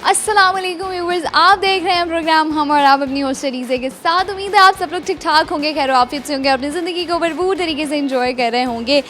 अस्सलाम वालेकुम व्यूअर्स, आप देख रहे हैं प्रोग्राम हम और आप अपनी होस्ट रीज़े के साथ। उम्मीद है आप सब लोग ठीक ठाक होंगे, खैर आफियत से होंगे, अपनी ज़िंदगी को भरपूर तरीके से इंजॉय कर रहे होंगे।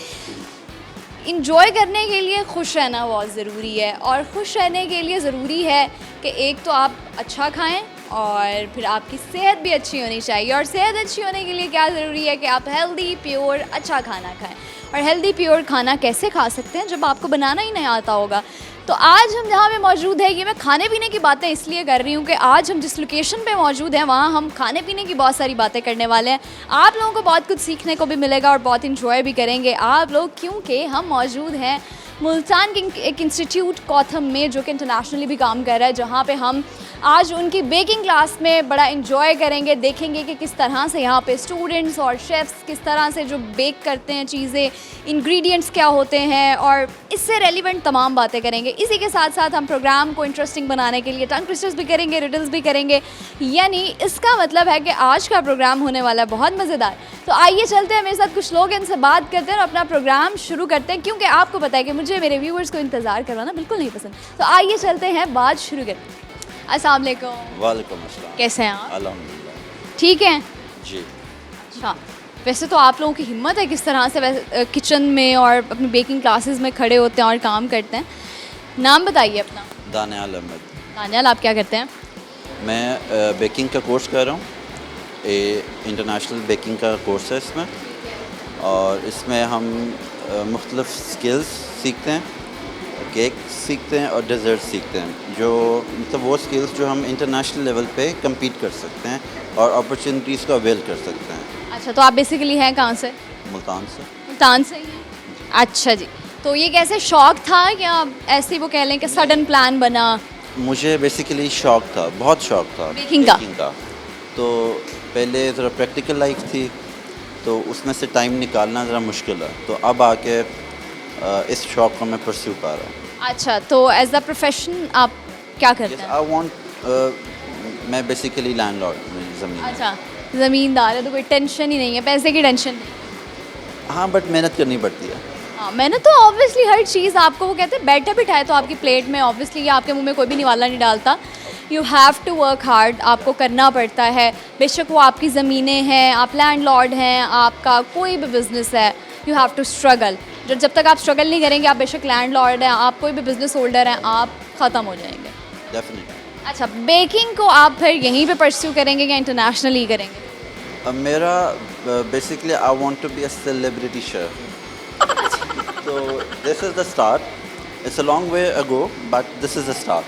इंजॉय करने के लिए खुश रहना बहुत ज़रूरी है, और खुश रहने के लिए ज़रूरी है कि एक तो आप अच्छा खाएं और फिर आपकी सेहत भी अच्छी होनी चाहिए। और सेहत अच्छी होने के लिए क्या ज़रूरी है कि आप हेल्दी प्योर अच्छा खाना खाएं। और हेल्दी प्योर खाना कैसे खा सकते हैं जब आपको बनाना ही नहीं आता होगा। तो आज हम जहाँ पे मौजूद है, ये मैं खाने पीने की बातें इसलिए कर रही हूँ कि आज हम जिस लोकेशन पे मौजूद हैं वहाँ हम खाने पीने की बहुत सारी बातें करने वाले हैं। आप लोगों को बहुत कुछ सीखने को भी मिलेगा और बहुत इंजॉय भी करेंगे आप लोग, क्योंकि हम मौजूद हैं मुल्तान के एक इंस्टीट्यूट कॉथम में, जो कि इंटरनेशनली भी काम कर रहा है, जहाँ पे हम आज उनकी बेकिंग क्लास में बड़ा इंजॉय करेंगे। देखेंगे कि किस तरह से यहाँ पे स्टूडेंट्स और शेफ़्स किस तरह से जो बेक करते हैं चीज़ें, इंग्रेडिएंट्स क्या होते हैं, और इससे रेलिवेंट तमाम बातें करेंगे। इसी के साथ साथ हम प्रोग्राम को इंटरेस्टिंग बनाने के लिए टंग ट्विस्टर्स भी करेंगे, रिडल्स भी करेंगे। यानी इसका मतलब है कि आज का प्रोग्राम होने वाला है बहुत मज़ेदार। तो आइए चलते हैं, मेरे साथ कुछ लोग इनसे बात करते हैं और अपना प्रोग्राम शुरू करते हैं, क्योंकि आपको पता है कि मुझे मेरे व्यूअर्स को इंतज़ार करवाना बिल्कुल नहीं पसंद। तो आइए चलते हैं, बात शुरू करते हैं। अस्सलाम वालेकुम। वालेकुम अस्सलाम। कैसे हैं आप? अल्हम्दुलिल्लाह। ठीक हैं? जी। अच्छा, वैसे तो आप लोगों की हिम्मत है किस तरह से वैसे किचन में और अपनी बेकिंग क्लासेस में खड़े होते हैं और काम करते हैं। नाम बताइए अपना। दानियाल अहमद। दानियाल, आप क्या करते हैं? मैं बेकिंग का कोर्स कर रहा हूँ। इंटरनेशनल बेकिंग का कोर्स है इसमें, और इसमें हम मुख्तलिफ स्किल्स सीखते हैं, केक सीखते हैं और डेज़र्ट सीखते हैं, जो मतलब वो स्किल्स जो हम इंटरनेशनल लेवल पे compete कर सकते हैं और अपॉर्चुनिटीज़ को अवेल कर सकते हैं। अच्छा, तो आप बेसिकली हैं कहाँ से? मुल्तान से। मुल्तान से ही हैं? अच्छा जी। तो ये कैसे शौक था या ऐसे ही वो कह लें कि सडन प्लान बना? मुझे बेसिकली शौक था, बहुत शौक था बेकिंग का? तो पहले ज़रा प्रैक्टिकल लाइफ थी, तो उसमें से टाइम निकालना ज़रा मुश्किल है, तो अब आके इस शौक को मैं परस्यू कर रहा हूँ। अच्छा, तो एज अ प्रोफेशन आप क्या करते हैं? आई वांट मैं बेसिकली लैंडलॉर्ड, मेरी ज़मीन है। अच्छा, ज़मींदार है तो कोई टेंशन ही नहीं है, पैसे की टेंशन नहीं। हाँ, बट मेहनत करनी पड़ती है। हाँ, मैंने तो ऑब्वियसली हर चीज़ आपको, वो कहते हैं बैठे बिठाए तो आपकी प्लेट में, ऑब्वियसली ये आपके मुंह में कोई भी निवाला नहीं डालता। You have to work hard, आपको करना पड़ता है। बेशक वो आपकी ज़मीनें हैं, आप लैंडलॉर्ड हैं, आपका कोई भी बिज़नेस है, यू हैव टू स्ट्रगल। जब तक आप स्ट्रगल नहीं करेंगे, आप बेशक लैंडलॉर्ड हैं, आप कोई भी बिज़नेस होल्डर हैं, आप ख़त्म हो जाएंगे। डेफिनेटली। अच्छा, बेकिंग को आप फिर यहीं पे परस्यू करेंगे या इंटरनेशनली करेंगे? मेरा basically I want to be a celebrity chef. तो this is the start. It's a long way ago, but this is the start.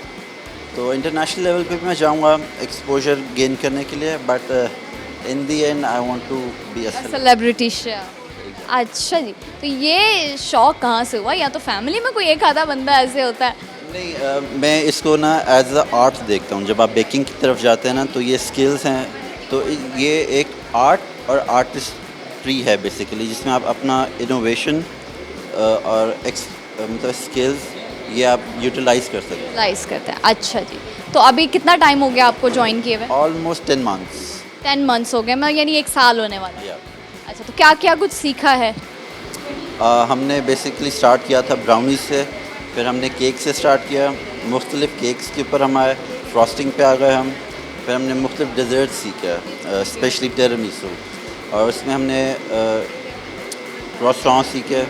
तो इंटरनेशनल लेवल पे भी मैं जाऊँगा एक्सपोजर गेन करने के लिए, but in the end I want to be a celebrity chef. अच्छा जी, तो ये शौक कहाँ से हुआ? या तो फैमिली में कोई एक आधा बंदा ऐसे होता है? नहीं, मैं इसको ना एज अ आर्ट देखता हूँ। जब आप बेकिंग की तरफ जाते हैं ना, तो ये स्किल्स हैं, तो ये एक आर्ट और आर्टिस्ट्री है बेसिकली, जिसमें आप अपना इनोवेशन और मतलब स्किल्स ये आप यूटिलाइज़ कर सकते हैं। यूटिलाइज करते हैं। अच्छा जी, तो अभी कितना टाइम हो गया आपको ज्वाइन किए हुए? Almost 10 months. 10 मंथ्स हो गए, मैं यानी 1 साल होने वाला है। अच्छा, तो क्या क्या कुछ सीखा है? हमने बेसिकली स्टार्ट किया था ब्राउनीज से, फिर हमने केक से स्टार्ट किया, मुख्तलिफ केक्स के ऊपर हम आए, फ्रॉस्टिंग पे आ गए हम, फिर हमने मुख्तलिफ डेजर्ट सीखा, स्पेशली टिरामिसू, और उसमें हमने क्रॉसॉन सीखे,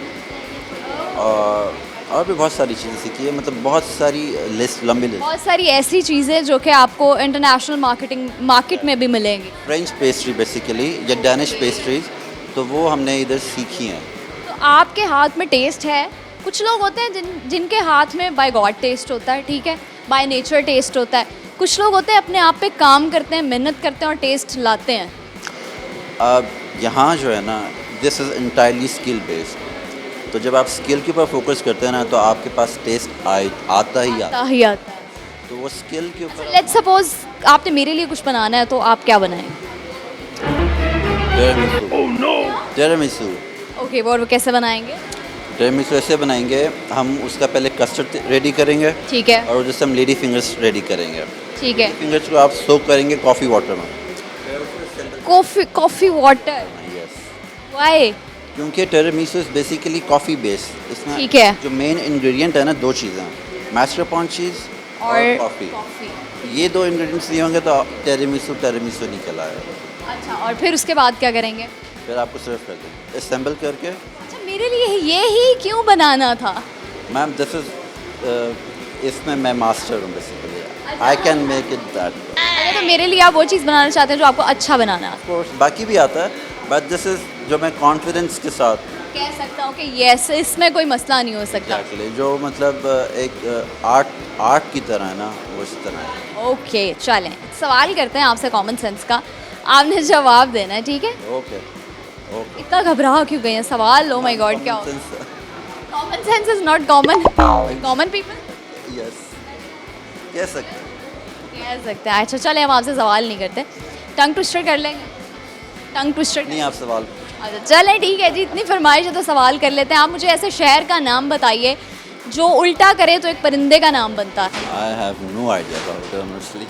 और भी बहुत सारी चीज़ें सीखी है। मतलब बहुत सारी लिस्ट, लंबी लिस्ट। बहुत सारी ऐसी चीज़ें जो कि आपको इंटरनेशनल मार्केट में भी मिलेंगी। फ्रेंच पेस्ट्री बेसिकली, या डैनिश पेस्ट्रीज, तो वो हमने इधर सीखी हैं। तो आपके हाथ में टेस्ट है। कुछ लोग होते हैं जिनके हाथ में बाय गॉड टेस्ट होता है, ठीक है, बाय नेचर टेस्ट होता है। कुछ लोग होते हैं अपने आप पे काम करते हैं, मेहनत करते हैं और टेस्ट लाते हैं। अब यहाँ जो है ना, this is entirely skill based. तो जब आप स्किल के ऊपर फोकस करते हैं ना, तो आपके पास टेस्ट आता ही आता ही आता है। तो वो स्किल के ऊपर। लेट्स सपोज आपने मेरे लिए कुछ बनाना है, तो आप क्या बनाएंगे? टिरामिसू। ओके, वो कैसे बनाएंगे? टिरामिसू ऐसे बनाएंगे, हम उसका पहले कस्टर्ड रेडी करेंगे, ठीक है, और जैसे हम लेडी फिंगर्स रेडी करेंगे। ठीक है। फिंगर्स को आप सोक करेंगे कॉफ़ी वाटर में। Coffee water? Yes, why? क्योंकि टिरामिसू इज़ बेसिकली कॉफ़ी बेस्ड। इसमें ठीक है। जो मेन इंग्रेडिएंट है ना, 2 चीज़ें हैं, मैस्कार्पोने चीज़ और कॉफ़ी। ये 2 इंग्रेडिएंट्स नहीं होंगे तो टेरेमिसू निकल आएगा। अच्छा, और फिर उसके बाद क्या करेंगे? फिर आपको सर्व कर दें असेंबल करके। अच्छा, मेरे लिए ये ही क्यों बनाना था? मैम दिस इज़ इसमें मैं मास्टर हूँ basically, I can make it that. अच्छा, तो मेरे लिए आप वो चीज़ बनाना चाहते हैं जो आपको अच्छा बनाना है। ऑफ कोर्स बाकी भी आता है, बट दिस इज़ जो मैं कॉन्फिडेंस के साथ कह सकता हूँ कि यस, इसमें कोई मसला नहीं हो सकता। एक्चुअली जो मतलब एक आर्ट की तरह है ना, वो इस तरह है। ओके, चलें सवाल करते हैं आपसे कॉमन सेंस का, आपने जवाब देना है, ठीक है? Okay okay. इतना घबरा क्यों गए हैं? सवाल, ओ माय गॉड, क्या हो? Common sense is not common people. Yes कह सकते हैं। कह सकते हैं। अच्छा चले, हम आपसे सवाल नहीं करते, टंग ट्विस्टर कर लेंगे? टंग ट्विस्टर नहीं आप सवाल। अच्छा चलें ठीक है जी, इतनी फरमाइश है तो सवाल कर लेते हैं। आप मुझे ऐसे शहर का नाम बताइए जो उल्टा करे तो एक परिंदे का नाम बनता है। I have no idea about honestly.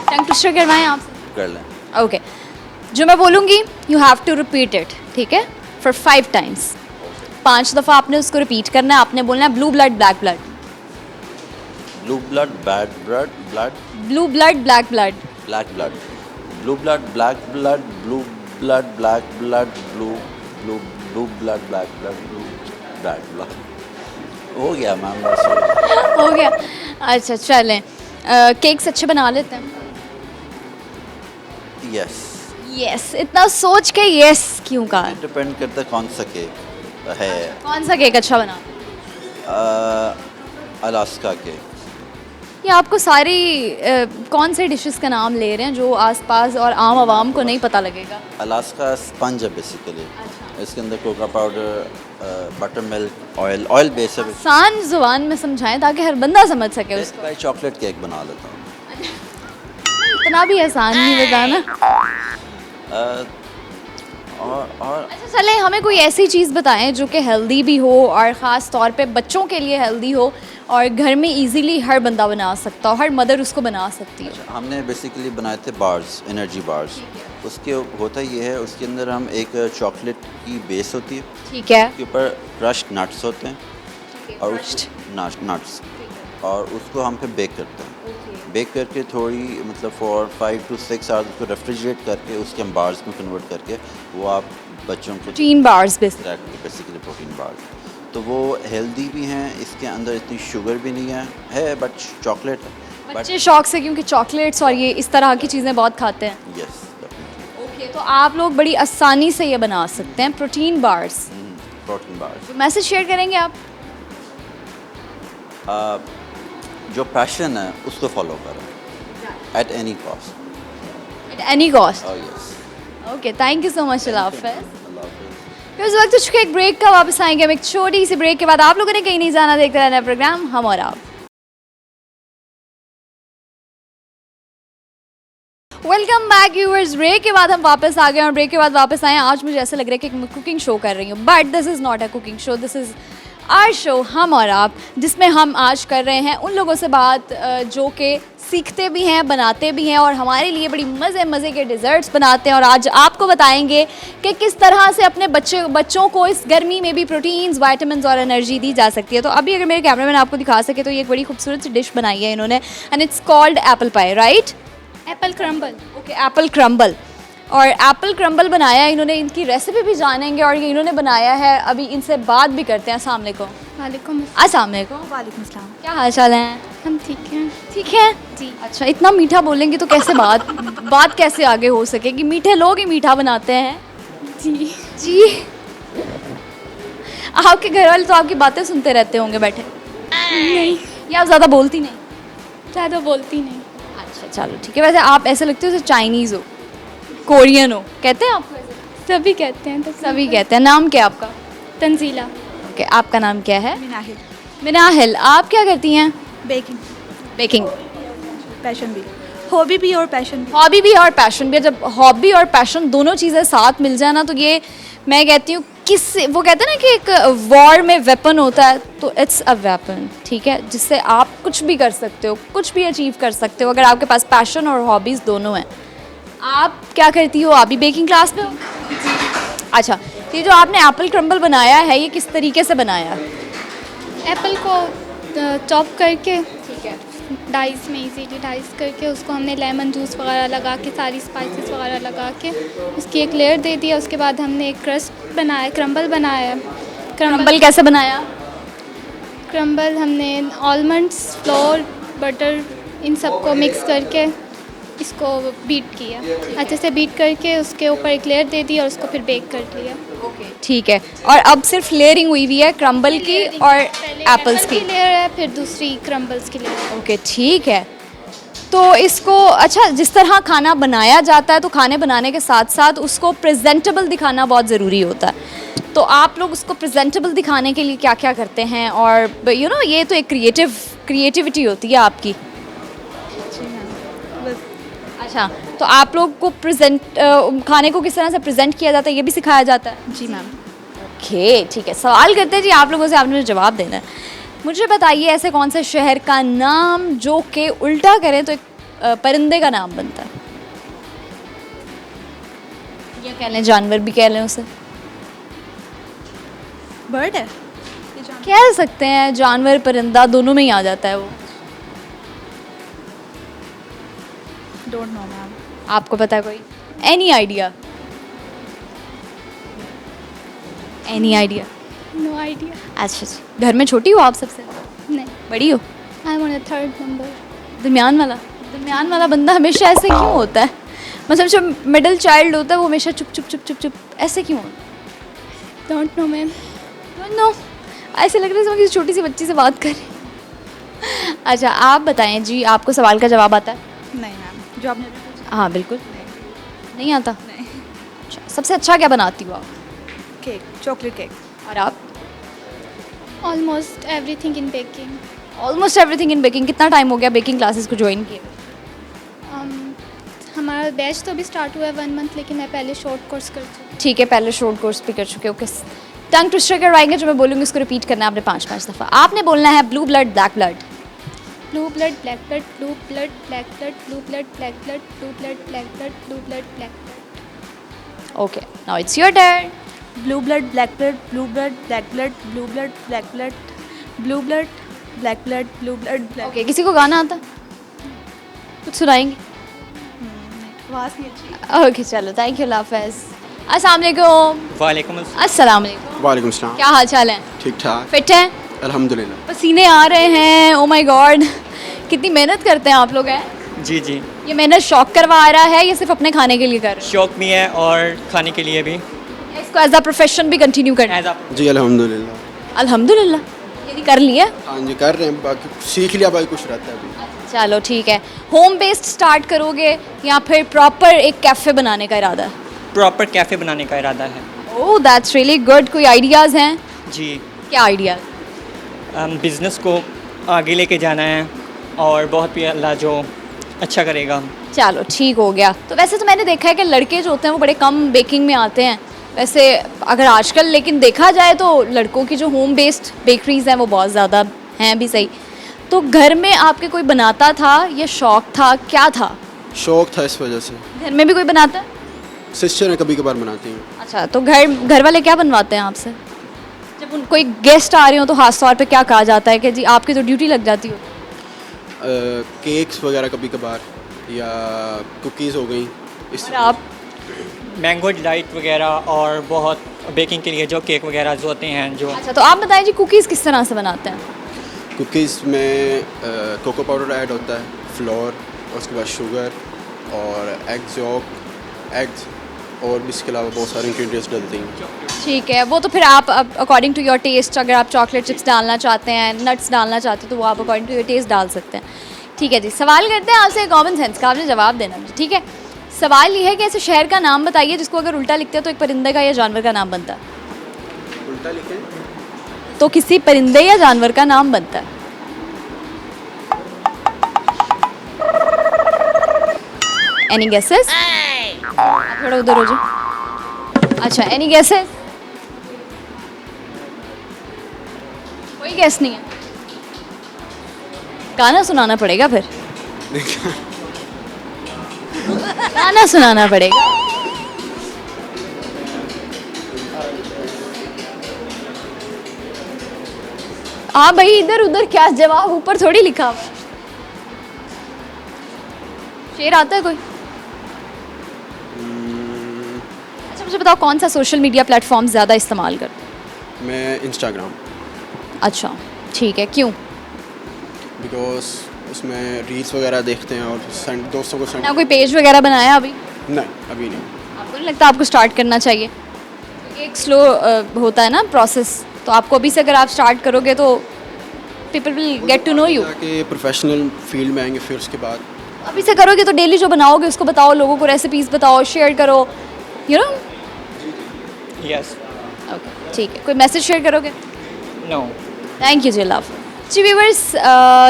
Tongue twister करवाएं आपसे? कर लें। ओके, जो मैं बोलूँगी you have to repeat it, ठीक है, फॉर 5 टाइम्स। 5 दफ़ा आपने उसको रिपीट करना है। आपने बोलना है blue blood black blood, blue blood bad blood blood, blue blood black blood, black blood, blue blood black blood, blue blood black blood, blue blue blue blood black blood, blue black blood. हो गया ma'am बस। हो गया। अच्छा चलें, cakes अच्छे बना लेते हैं? यस। यस, इतना सोच के यस क्यों कहा? डिपेंड करता है कौन सा केक है। कौन सा केक अच्छा बना? Alaska cake. ये आपको सारी कौन से डिशेस का नाम ले रहे हैं जो आसपास और आम आवाम को नहीं पता लगेगा? अलास्का स्पंज है बेसिकली। इसके अंदर Coca powder, butter milk, oil base है। आसान जुबान में समझाएं ताकि हर बंदा समझ सके उसको। मैं चॉकलेट केक बना लेता हूँ। इतना भी आसान नहीं बताना। और अच्छा चले, हमें कोई ऐसी चीज़ बताएं जो कि हेल्दी भी हो और ख़ास तौर पे बच्चों के लिए हेल्दी हो और घर में इजीली हर बंदा बना सकता हो, हर मदर उसको बना सकती है। हमने बेसिकली बनाए थे बार्स, एनर्जी बार्स। उसके होता ये है, उसके अंदर हम एक चॉकलेट की बेस होती है, ठीक है, उसके ऊपर क्रश्ड नट्स होते हैं और नट्स, और उसको हम फिर बेक करते हैं। बेक करके थोड़ी मतलब 5 to 6 आवर्स उसको रेफ्रिजरेट करके उसके हम बार्स में कन्वर्ट करके वो आप बच्चों को protein bars basically protein bars, तो वो हेल्दी भी हैं, इसके अंदर इतनी शुगर भी नहीं है बट चॉकलेट है। बच्चे शौक से, क्योंकि चॉकलेट्स और ये इस तरह की चीज़ें बहुत खाते हैं। यस। ओके, तो आप लोग बड़ी आसानी से ये बना सकते हैं protein bars. Protein bars. Message share करेंगे आप? जो पैशन है उसको फॉलो करें at any cost. At any cost. Yes. Okay, thank you so much. अल्लाह हाफ़िज़। अल्लाह हाफ़िज़। फिर उस वक्त चुके एक ब्रेक का, वापस आएंगे हम एक छोटी सी ब्रेक के बाद। आप लोगों ने कहीं नहीं जाना, देखते रहना प्रोग्राम हम और आप। Welcome back viewers. ब्रेक के बाद हम वापस आ गए और ब्रेक के बाद वापस आए। आज मुझे ऐसा लग रहा है कि मैं कुकिंग शो कर रही हूँ, but this is not a cooking show, this is our show हम और आप, जिसमें हम आज कर रहे हैं उन लोगों से बात जो कि सीखते भी हैं, बनाते भी हैं और हमारे लिए बड़ी मज़े के डिज़र्ट्स बनाते हैं। और आज आपको बताएंगे कि किस तरह से अपने बच्चों को इस गर्मी में भी प्रोटीन्स, विटामिन्स और एनर्जी दी जा सकती है। तो अभी अगर मेरे कैमरामैन आपको दिखा सके तो ये एक बड़ी खूबसूरत सी डिश बनाई है इन्होंने, and it's called apple pie, right? Apple crumble. Okay, Apple crumble. और एप्पल क्रम्बल बनाया है इन्होंने, इनकी रेसिपी भी जानेंगे और ये इन्होंने बनाया है। अभी इनसे बात भी करते हैं। अस्सलाम वालेकुम। वालेकुम अस्सलाम वालेकुम। वालेकुम अस्सलाम। क्या हाल चाल है? हम ठीक हैं। ठीक है जी। अच्छा, इतना मीठा बोलेंगे तो कैसे बात कैसे आगे हो सकेगी? मीठे लोग ही मीठा बनाते हैं। जी। जी, आपके घर वाले तो आपकी बातें सुनते रहते होंगे बैठे? नहीं, या आप ज़्यादा बोलती नहीं? ज़्यादा बोलती नहीं। अच्छा चलो ठीक है। वैसे आप ऐसे लगते हो जैसे चाइनीज़ हो, कोरियन हो, कहते हैं आपको ऐसे? सभी कहते हैं तो सभी कहते हैं। नाम क्या है आपका? तंजीला। ओके, आपका नाम क्या है? मिनाहिल। मिनाहिल। आप क्या करती हैं? बेकिंग। बेकिंग। पैशन भी, हॉबी भी और पैशन भी। हॉबी भी और पैशन भी। जब हॉबी और पैशन दोनों चीज़ें साथ मिल जाए ना, तो ये मैं कहती हूँ वो कहते हैं ना कि एक वॉर में वेपन होता है, तो इट्स अ वेपन, ठीक है, जिससे आप कुछ भी कर सकते हो, कुछ भी अचीव कर सकते हो अगर आपके पास पैशन और हॉबीज़ दोनों हैं। आप क्या करती हो? आप भी बेकिंग क्लास में हो? अच्छा, ये जो आपने एप्पल क्रम्बल बनाया है, ये किस तरीके से बनाया है? एप्पल को चॉप करके ठीक है, डाइस में इजीली डाइस करके उसको हमने लेमन जूस वगैरह लगा के सारी स्पाइसेस वगैरह लगा के उसकी एक लेयर दे दिया। उसके बाद हमने एक क्रस्ट बनाया, क्रम्बल बनाया। क्रम्बल कैसे बनाया? क्रम्बल हमने आलमंड्स, फ्लोर, बटर इन सबको मिक्स करके इसको बीट किया, अच्छे से बीट करके उसके ऊपर एक लेयर दे दी और उसको फिर बेक कर लिया। ठीक है, और अब सिर्फ लेयरिंग हुई हुई है क्रम्बल की और एप्पल्स की। लेयर है, फिर दूसरी क्रम्बल्स की लेयर। ओके ठीक है। तो इसको अच्छा, जिस तरह खाना बनाया जाता है तो खाने बनाने के साथ साथ उसको प्रेजेंटेबल दिखाना बहुत ज़रूरी होता है। तो आप लोग उसको प्रेजेंटेबल दिखाने के लिए क्या क्या करते हैं? और ये तो एक क्रिएटिविटी होती है आपकी। अच्छा, तो आप लोग को खाने को किस तरह से प्रेजेंट किया जाता है ये भी सिखाया जाता है? जी मैम। ओके ठीक है, सवाल करते हैं जी आप लोगों से, आपने जवाब देना है। मुझे बताइए ऐसे कौन से शहर का नाम जो कि उल्टा करें तो एक परिंदे का नाम बनता है, या कह लें जानवर भी कह लें उसे। बर्ड है, कह सकते हैं, जानवर परिंदा दोनों में ही आ जाता है वो। Don't know ma'am. आपको पता है कोई? Any idea? Any idea? No idea. अच्छा जी, घर में छोटी हो आप सबसे? नहीं, बड़ी हो? I am on the third number. दरमियान वाला बंदा हमेशा ऐसे क्यों होता है? मतलब जो मिडिल चाइल्ड होता है वो हमेशा चुप चुप चुप चुप चुप ऐसे क्यों होता है? Don't know ma'am. Don't know, ऐसे लग रहा है जैसे किसी छोटी सी बच्ची से बात कर रही हैं। अच्छा आप बताएं जी, आपको सवाल का जवाब आता है? नहीं मैम, जो आपने पूछा। हाँ बिल्कुल। नहीं आता? नहीं। अच्छा, सबसे अच्छा क्या बनाती हो आप? Cake, chocolate cake. और आप? Almost everything in baking. Almost everything in baking. कितना टाइम हो गया बेकिंग क्लासेस को ज्वाइन किए? हमारा बैच तो अभी स्टार्ट हुआ है 1 मंथ, लेकिन मैं पहले शॉर्ट कोर्स कर चुकी ठीक है, पहले शॉर्ट कोर्स भी कर चुके हो। ओके, टंग ट्विस्टर करवाएंगे, जो मैं बोलूँगी उसको रिपीट करना है आपने 5-5 दफ़ा। आपने बोलना है blue blood black blood. Blue blood black blood, blue blood black blood, blue blood black blood, blue blood black blood, blue blood black blood. Okay, now it's your turn. Blue blood black blood, blue blood black blood, blue blood black blood, blue blood black blood, blue blood black. Okay, किसी को गाना आता? कुछ सुनाएंगे? आवाज़ नहीं अच्छी। Okay चलो, थैंक यू, अल्लाह हाफ़िज़। अस्सलाम वालेकुम। वालेकुम अस्सलाम वालेकुम। वालेकुम सलाम। क्या हाल चाल है? ठीक ठाक, फिट हैं? अल्हम्दुलिल्लाह। पसीने आ रहे हैं, ओ माय गॉड, कितनी मेहनत करते हैं आप लोग हैं। जी जी, ये मेहनत शौक करवा रहा है या सिर्फ अपने खाने के लिए कर रहे शौक भी है और खाने के लिए भी। हैं? इसको एज अ प्रोफेशन भी कंटिन्यू करना है? एज आप जी अल्हम्दुलिल्लाह। अल्हम्दुलिल्लाह, यानी कर लिया। हाँ जी कर रहे हैं, बाकी सीख लिया, बाकी कुछ रहता है अभी। चलो ठीक है, होम बेस्ड स्टार्ट करोगे या फिर प्रॉपर एक कैफ़े बनाने का इरादा है? प्रॉपर कैफ़े बनाने का इरादा है। Oh that's really good. कोई आइडियाज़ हैं? जी, क्या आइडियाज़? बिज़नेस को आगे लेके जाना है और बहुत भी अल्लाह जो अच्छा करेगा। चलो ठीक हो गया। तो वैसे तो मैंने देखा है कि लड़के जो होते हैं वो बड़े कम बेकिंग में आते हैं वैसे, अगर आजकल लेकिन देखा जाए तो लड़कों की जो होम बेस्ड बेकरीज़ हैं वो बहुत ज़्यादा हैं भी सही। तो घर में आपके कोई बनाता था या शौक था, क्या था? शौक था इस वजह से। घर में भी कोई बनाता है? सिस्टर ने कभी कभार बनाती हैं। अच्छा, तो घर वाले क्या बनवाते हैं आपसे? जब कोई गेस्ट आ रहे हो तो खास तौर पे क्या कहा जाता है कि जी आपकी तो ड्यूटी लग जाती हो? केक्स वगैरह कभी कभार, या कुकीज़ हो गई इस। और आप? मैंगो डिलाइट वगैरह, और बहुत बेकिंग के लिए जो केक वगैरह जो होते हैं जो। अच्छा, तो आप बताएं जी कुकीज़ किस तरह से बनाते हैं? कुकीज़ में कोको पाउडर ऐड होता है, फ्लोर, और उसके बाद शुगर और एग्स यॉक, एग्स, और भी इसके अलावा बहुत सारे इंग्रेडिएंट्स डलते हैं। ठीक है, वो तो फिर आप अकॉर्डिंग टू योर टेस्ट, अगर आप चॉकलेट चिप्स डालना चाहते हैं, नट्स डालना चाहते हैं, तो वो आप अकॉर्डिंग टू योर टेस्ट डाल सकते हैं। ठीक है जी, सवाल करते हैं आपसे कॉमन सेंस का, आपने जवाब देना मुझे। ठीक है, सवाल ये है कि ऐसे शहर का नाम बताइए जिसको अगर उल्टा लिखते हैं तो एक परिंदे का या जानवर का नाम बनता है। उल्टा लिखें तो किसी परिंदे या जानवर का नाम बनता है। Any guesses? थोड़ा उधर हो जाओ। अच्छा, एनी गेसेस? कोई गेस नहीं है? गाना सुनाना पड़ेगा फिर। गाना सुनाना पड़ेगा। हाँ भाई, इधर उधर क्या जवाब ऊपर थोड़ी लिखा हुआ है। शेर आता है कोई? अच्छा मुझे बताओ कौन सा सोशल मीडिया प्लेटफॉर्म ज़्यादा इस्तेमाल करते हो? मैं इंस्टाग्राम, अच्छा ठीक है, क्यों? बिकॉज उसमें रील्स वगैरह देखते हैं और दोस्तों को ना कोई पेज वगैरह बनाया अभी? नहीं, अभी नहीं। आपको नहीं लगता आपको स्टार्ट करना चाहिए? क्योंकि एक स्लो होता है ना प्रोसेस, तो आपको अभी से अगर आप स्टार्ट करोगे तो people will get to know you. कि प्रोफेशनल फील्ड में आएंगे फिर उसके बाद। अभी से करोगे तो डेली जो बनाओगे उसको बताओ, लोगों को रेसिपीज़ बताओ, शेयर करो, यू नो। यस। ओके ठीक है, कोई मैसेज शेयर करोगे? नो। थैंक यू जी, लव जी व्यूवर्स।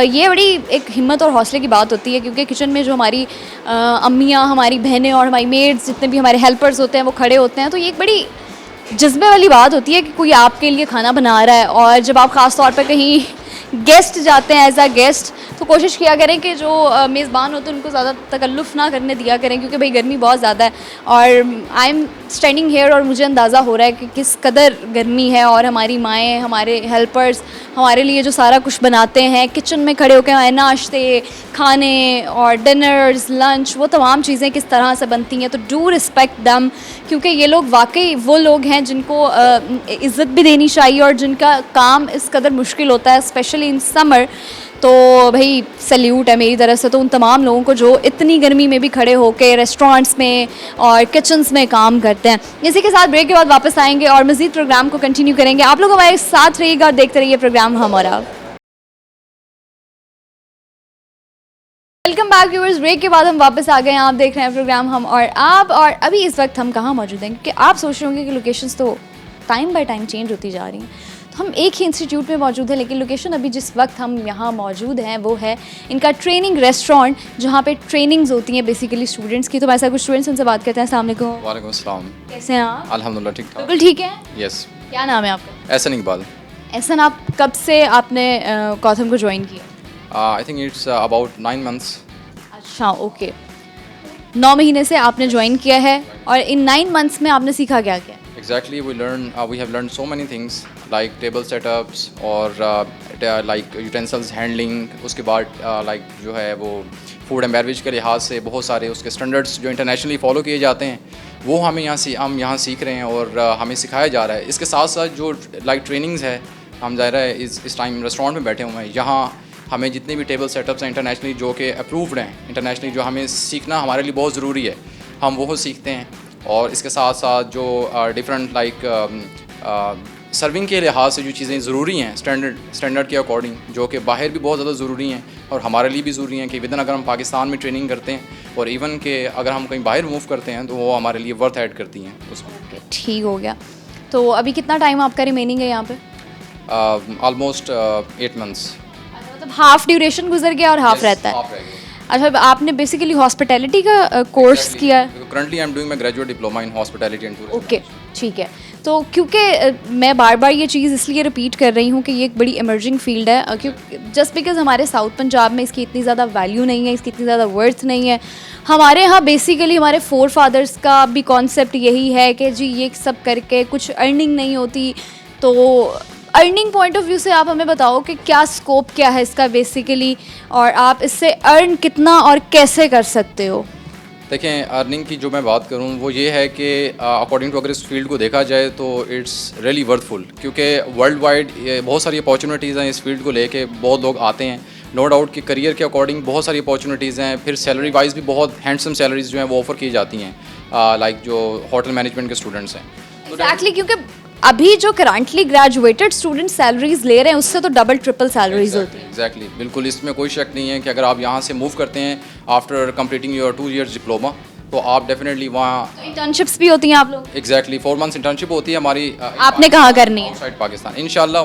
ये बड़ी एक हिम्मत और हौसले की बात होती है क्योंकि किचन में जो हमारी अम्मियाँ, हमारी बहनें और हमारी मेड्स, जितने भी हमारे हेल्पर्स होते हैं वो खड़े होते हैं, तो ये एक बड़ी जज्बे वाली बात होती है कि कोई आपके लिए खाना बना रहा है। और जब आप ख़ास तौर पर कहीं गेस्ट जाते हैं एज अ गेस्ट, तो कोशिश किया करें कि जो मेज़बान होते हैं उनको ज़्यादा तकल्लुफ़ ना करने दिया करें, क्योंकि भाई गर्मी बहुत ज़्यादा है और आई एम स्टैंडिंग हेयर और मुझे अंदाज़ा हो रहा है कि किस कदर गर्मी है। और हमारी माएँ, हमारे हेल्पर्स हमारे लिए जो सारा कुछ बनाते हैं, किचन में खड़े होकर हमारे नाश्ते, खाने और डिनर्स, लंच, वो तमाम चीज़ें किस तरह से बनती हैं, तो डू रिस्पेक्ट दम, क्योंकि ये लोग वाकई वो लोग हैं जिनको इज़्ज़त भी देनी चाहिए और जिनका काम इस कदर मुश्किल होता है, स्पेशली इन समर। तो भाई सल्यूट है मेरी तरफ से तो उन तमाम लोगों को जो इतनी गर्मी में भी खड़े होकर रेस्टोरेंट्स में और किचन्स में काम करते हैं। इसी के साथ ब्रेक के बाद वापस आएंगे और मज़ीद प्रोग्राम को कंटिन्यू करेंगे। आप लोग हमारे साथ रहिएगा और देखते रहिए प्रोग्राम हमारा। Welcome back viewers. ब्रेक के बाद हम वापस आ गए हैं। आप देख रहे हैं प्रोग्राम हम और आप, और अभी इस वक्त हम कहाँ मौजूद हैं, क्योंकि आप सोच रहे होंगे कि लोकेशंस तो टाइम बाय टाइम चेंज होती जा रही हैं। तो हम एक ही इंस्टीट्यूट में मौजूद हैं, लेकिन लोकेशन अभी जिस वक्त हम यहाँ मौजूद हैं वो है इनका ट्रेनिंग रेस्टोरेंट, जहाँ पे ट्रेनिंग्स होती हैं बेसिकली स्टूडेंट्स की। तो हमारे साथ कुछ स्टूडेंट्स उनसे बात करते हैं। अस्सलाम वालेकुम। वालेकुम अस्सलाम। कैसे हैं आप? अल्हम्दुलिल्लाह ठीक ठाक। बिल्कुल ठीक है। यस। क्या नाम है आपका? एहसन इकबाल। एहसन, आप कब से आपने कॉथम को ज्वाइन किया? I think it's about 9 months. अच्छा ओके, 9 महीने से आपने ज्वाइन किया है और इन 9 मंथ्स में आपने सीखा क्या क्या? Exactly, we have learned so many things like table setups और like utensils handling। उसके बाद like जो है वो फूड एंड बेवरेज के लिहाज से बहुत सारे उसके स्टैंडर्ड्स जो इंटरनेशनली फॉलो किए जाते हैं वो हमें हम यहाँ सीख रहे हैं और हमें सिखाया जा रहा है। इसके साथ साथ जो लाइक ट्रेनिंग्स है, हम ज़ाहिर है इस टाइम रेस्टोरेंट में बैठे हुए हैं, यहाँ हमें जितने भी टेबल सेटअप्स हैं इंटरनेशनली जो कि अप्रूव्ड हैं, इंटरनेशनली जो हमें सीखना हमारे लिए बहुत ज़रूरी है, हम वो सीखते हैं। और इसके साथ साथ जो डिफरेंट लाइक सर्विंग के लिहाज से जो चीज़ें ज़रूरी हैं स्टैंडर्ड के अकॉर्डिंग, जो कि बाहर भी बहुत ज़्यादा ज़रूरी हैं और हमारे लिए भी ज़रूरी हैं कि विदन अगर हम पाकिस्तान में ट्रेनिंग करते हैं और इवन के अगर हम कहीं बाहर मूव करते हैं तो वो हमारे लिए वर्थ ऐड करती हैं उसमें। ठीक हो गया। तो अभी कितना टाइम आपका रिमेनिंग है यहाँ पे? Almost 8 months. मतलब हाफ ड्यूरेशन गुजर गया और हाफ रहता है। अच्छा, आपने बेसिकली हॉस्पिटैलिटी का कोर्स किया है? Currently I am doing my graduate diploma in hospitality and tourism. Okay ठीक है। तो क्योंकि मैं बार बार ये चीज़ इसलिए रिपीट कर रही हूँ कि ये एक बड़ी इमर्जिंग फील्ड है, क्योंकि जस्ट बिकॉज हमारे साउथ पंजाब में इसकी इतनी ज़्यादा वैल्यू नहीं है, इसकी इतनी ज़्यादा वर्थ नहीं है। हमारे यहाँ बेसिकली हमारे फोर फादर्स का भी कॉन्सेप्ट यही है कि जी ये सब करके कुछ अर्निंग नहीं होती। तो अर्निंग पॉइंट ऑफ व्यू से आप हमें बताओ कि क्या स्कोप क्या है इसका बेसिकली, और आप इससे अर्न कितना और कैसे कर सकते हो? देखें, अर्निंग की जो मैं बात करूं वो ये है कि अकॉर्डिंग टू अगर इस फील्ड को देखा जाए तो इट्स रियली वर्थफुल, क्योंकि वर्ल्ड वाइड बहुत सारी अपॉर्चुनिटीज़ हैं इस फील्ड को लेके, बहुत लोग आते हैं। नो डाउट कि करियर के अकॉर्डिंग बहुत सारी अपॉर्चुनिटीज़ हैं, फिर सैलरी वाइज भी बहुत हैंडसम सैलरीज जो हैं वो ऑफ़र की जाती हैं, लाइक जो होटल मैनेजमेंट के स्टूडेंट्स हैं। एग्जैक्टली, क्योंकि अभी जो करंटली ग्रेजुएटेड स्टूडेंट सैलरीज ले रहे हैं उससे तो डबल ट्रिपल सैलरीज होती हैं। एग्जैक्टली, बिल्कुल, इसमें कोई शक नहीं है कि अगर आप यहाँ से मूव करते हैं after completing your 2 years diploma तो आप डेफिनेटली वहाँ इंटर्नशिप्स भी होती हैं आप लोग? एग्जैक्टली 4 months इंटर्नशिप होती है हमारी। आपने कहाँ करनी है? आउटसाइड पाकिस्तान इंशाल्लाह,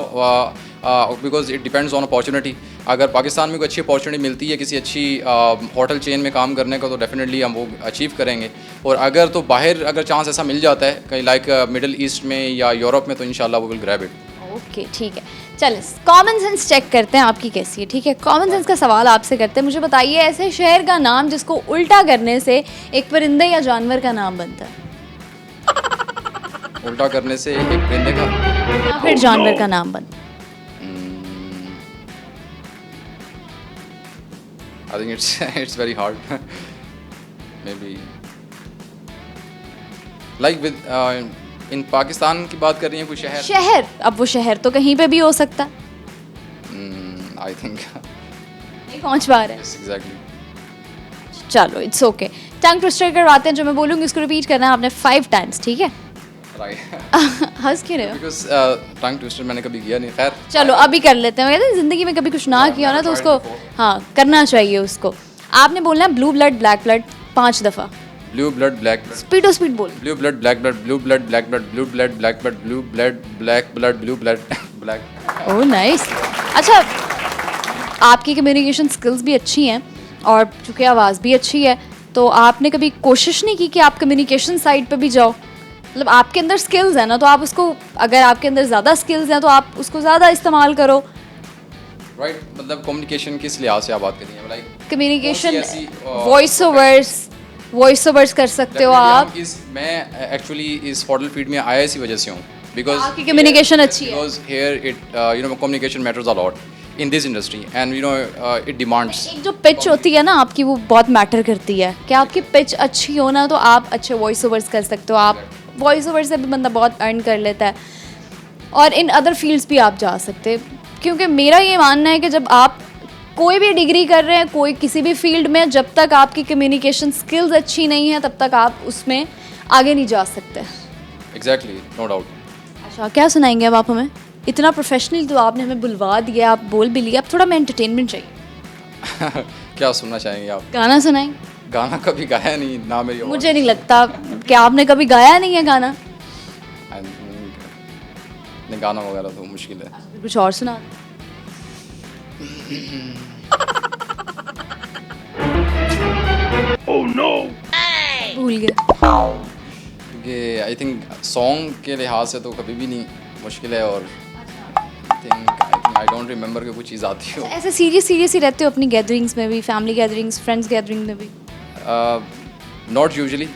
because it depends on opportunity. अगर पाकिस्तान में कोई अच्छी अपॉर्चुनिटी मिलती है किसी अच्छी होटल चेन में काम करने का तो डेफिनेटली हम वो अचीव करेंगे। और अगर तो बाहर अगर चांस ऐसा मिल जाता है कहीं लाइक मिडिल ईस्ट में या यूरोप में तो इंशाल्लाह वो विल ग्रैब इट। ओके ठीक है, चलिए कॉमन सेंस चेक करते हैं आपकी कैसी है। ठीक है, कॉमन सेंस का सवाल आपसे करते हैं। मुझे बताइए ऐसे शहर का नाम जिसको उल्टा करने से एक परिंदे या जानवर का नाम बनता है? उल्टा करने से एक परिंदे का या फिर जानवर का नाम बनता है? I think it's very hard. May be like with in Pakistan की बात कर रही हैं कोई शहर? शहर, अब वो शहर तो कहीं पे भी हो सकता है, आई थिंक नहीं पहुंच पा रहे हैं। एग्जैक्टली। चलो इट्स ओके, टंग ट्विस्टर करवाते हैं, जो मैं बोलूँगी उसको रिपीट करना है आपने 5 टाइम्स, ठीक है? राइट। हंस क्यों रहे हो? बिकॉज टंग ट्विस्टर मैंने कभी किया नहीं। खैर चलो अभी कर लेते हैं, कहते हैं ज़िंदगी में कभी कुछ ना किया ना तो उसको हाँ करना चाहिए उसको। आपने बोलना है ब्लू ब्लड ब्लैक ब्लड 5 दफ़ा, blue blood black blood, speed speed बोल। Blue blood black blood, blue blood black blood, blue blood black blood, blue blood black blood, blue blood black. Oh nice. अच्छा, आपकी communication skills भी अच्छी हैं और चूँकि आवाज़ भी अच्छी है, तो आपने कभी कोशिश नहीं की कि आप कम्युनिकेशन साइड पे भी जाओ? मतलब आपके अंदर स्किल्स हैं ना, तो आप उसको, अगर आपके अंदर ज़्यादा स्किल्स हैं तो आप उसको ज़्यादा इस्तेमाल करो। राइट, मतलब कम्युनिकेशन किस लिहाज से आप बात कर रही हैं? लाइक कम्युनिकेशन, ऐसी, वॉइस ओवर्स कर सकते हो आप। मैं एक्चुअली इस होटल फील्ड में आया इसी वजह से हूँ बिकॉज आपकी communication अच्छी है। Because here it you know communication matters a lot in this industry and you know it demands. एक जो पिच होती है ना आपकी, वो बहुत मैटर करती है कि आपकी पिच अच्छी हो ना, तो आप अच्छे वॉइस ओवर्स कर सकते हो। आप वॉइस ओवर से भी बंदा बहुत अर्न कर लेता है, और इन अदर फील्ड्स भी आप जा सकते हैं। क्योंकि मेरा ये मानना है कि जब आप कोई भी डिग्री कर रहे हैं, कोई किसी भी फील्ड में, जब तक आपकी कम्युनिकेशन स्किल्स अच्छी नहीं है तब तक आप उसमें आगे नहीं जा सकते। Exactly, no doubt. अच्छा, क्या सुनाएंगे अब आप हमें? इतना प्रोफेशनल तो आपने हमें बुलवा दिया, आप बोल भी लिया, अब थोड़ा हमें एंटरटेनमेंट चाहिए। क्या सुनना चाहेंगे आप? गाना सुनाएंगे? गाना कभी गाया नहीं ना मेरी आवाज़। मुझे नहीं लगता कि आपने कभी गाया नहीं है गाना। I think, नहीं, गाना वगैरह तो मुश्किल है। कुछ और सुना। भूल गए। क्योंकि आई थिंक सॉन्ग के लिहाज से तो कभी भी नहीं, मुश्किल है। और आई डोंट रिमेंबर कि कोई चीज़ आती हो। ऐसे सीरियस ही रहते हो अपनी गैदरिंग्स में भी, फैमिली गैदरिंग्स, फ्रेंड्स गैदरिंग में भी? नॉट यूजुअली,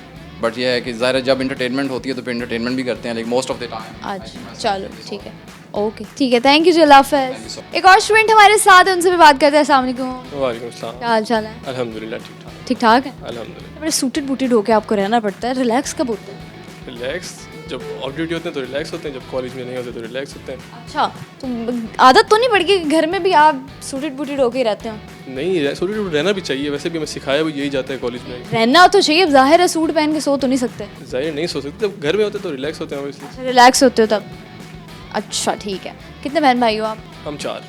बट ये है कि ज़ाहिर है जब इंटरटेनमेंट होती है तो फिर इंटरटेनमेंट भी करते हैं, like most of the time. अच्छा चलो ठीक है, ओके ठीक है, थैंक यू जी, अल्लाह हाफ़िज़। एक और स्टूडेंट हमारे साथ है, उनसे भी बात करते हैं। अस्सलाम वालेकुम। वालेकुम सलाम। क्या हाल चाल है? अल्हम्दुलिल्लाह ठीक ठाक। ठीक ठाक है? अल्हम्दुलिल्लाह। बड़े सूटेड बूटेड होके आपको रहना पड़ता है, रिलैक्स कब होता है? रिलैक्स जब ऑफ ड्यूटी होते हैं तो रिलैक्स होते हैं, जब कॉलेज में नहीं होते तो रिलैक्स होते हैं। अच्छा, तो आदत तो नहीं पड़ गई घर में भी आप सूटेड बूटेड होके ही रहते हो? नहीं, सूटेड रहना भी चाहिए, वैसे भी हमें सिखाया भी यही जाता है कॉलेज में। रहना तो चाहिए, जाहिर है सूट पहन के सो तो नहीं सकते। जाहिर नहीं सो सकते, जब घर में होते तो रिलैक्स होते हैं ऑब्वियसली। रिलैक्स होते हो तब? अच्छा ठीक है। कितने बहन भाई हो आप? हम 4।